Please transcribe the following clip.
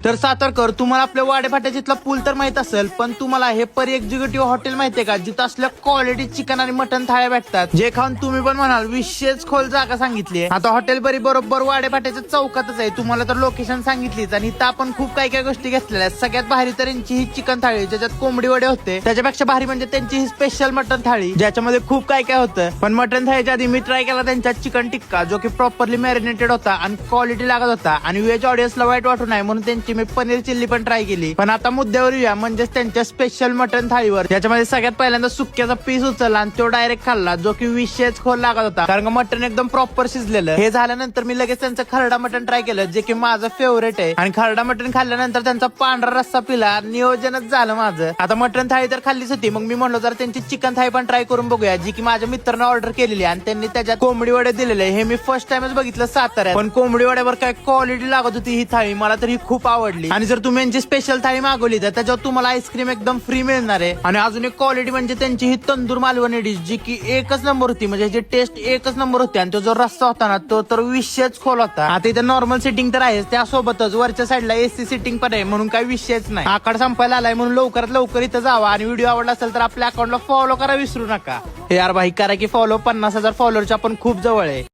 तर सातारकर, तुम्हाला आपल्या वाडेफाट्याच्या इथला पूल तर माहित असेल, पण तुम्हाला हे परी एक्झिक्युटिव्ह हॉटेल माहितीये का, जिथं असल्या क्वालिटी चिकन आणि मटन थाळ्या भेटतात, जे खाऊन तुम्ही पण म्हणाल विशेष खोल जागा सांगितली. आता हॉटेल बरी बरोबर वाडेफाट्याच्या चौकातच आहे. तुम्हाला तर लोकेशन सांगितलीच, आणि इथं आपण खूप काही काही गोष्टी घेतलेल्या आहेत. सगळ्यात भारी तर यांची ही चिकन थाळी, ज्याच्यात कोंबडी वडे होते. त्याच्यापेक्षा भारी म्हणजे त्यांची ही स्पेशल मटन थाळी, ज्याच्यामध्ये खूप काय काय होतं. पण मटन थाळीच्या आधी मी ट्राय केला त्यांच्या चिकन टिक्का, जो की प्रॉपरली मॅरिनेटेड होता आणि क्वालिटी लागत होता. आणि व्हेज ऑडियन्सला वाईट वाटू नये म्हणून त्यांची मी पनीर चिल्ली पण ट्राय केली. पण आता मुद्द्यावर येऊया, म्हणजेच त्यांच्या स्पेशल मटन थाळीवर, ज्याच्यामध्ये सगळ्यात पहिल्यांदा सुक्याचा पीस उचलला आणि तो डायरेक्ट खाल्ला, जो की विशेष खोल लागत होता, कारण का मटन एकदम प्रॉपर शिजलेलं. हे झाल्यानंतर मी लगेच त्यांचं खरडा मटन ट्राय केलं, जे की माझं फेवरेट आहे. आणि खरडा मटन खाल्ल्यानंतर त्यांचा पांढरा रस्सा पिला, नियोजनच झालं माझं. आता मटन थाळी तर खाल्लीच होती, मग मी म्हणलो जर त्यांची चिकन थाळी पण ट्राय करून बघूया, जी की माझ्या मित्रानं ऑर्डर केलेली, आणि त्यांनी त्याच्यात कोंबडी वडे दिलेले. हे मी फर्स्ट टाइमच बघितलं साताऱ्यात, पण कोंबडी वड्यावर काय क्वालिटी लागत होती ही थाळी, मला तर ही खूप आवडली. आणि जर तुम्ही यांची स्पेशल थाळी मागवली तर त्याच्यावर तुम्हाला आईस्क्रीम एकदम फ्री मिळणार आहे. आणि अजून एक क्वालिटी म्हणजे त्यांची ही तंदूर मालवणी डिश, जी की एकच नंबर होती, म्हणजे ह्याची टेस्ट एकच नंबर होती. आणि तो जो रस्सा होता ना, तो तर विशेष खोल होता. आता इथे नॉर्मल सिटिंग तर आहेच, त्यासोबतच वरच्या साईडला एसी सिटिंग पण आहे, म्हणून काही विषयच नाही. आकार संपायला आलाय, म्हणून लवकरात लवकर इथं जावा. आणि व्हिडिओ आवडला असेल तर आपल्या अकाउंटला फॉलो करा विसरू नका. यार भाई, करा की फॉलो. 50,000 फॉलोअरच्या आपण खूप जवळ आहे.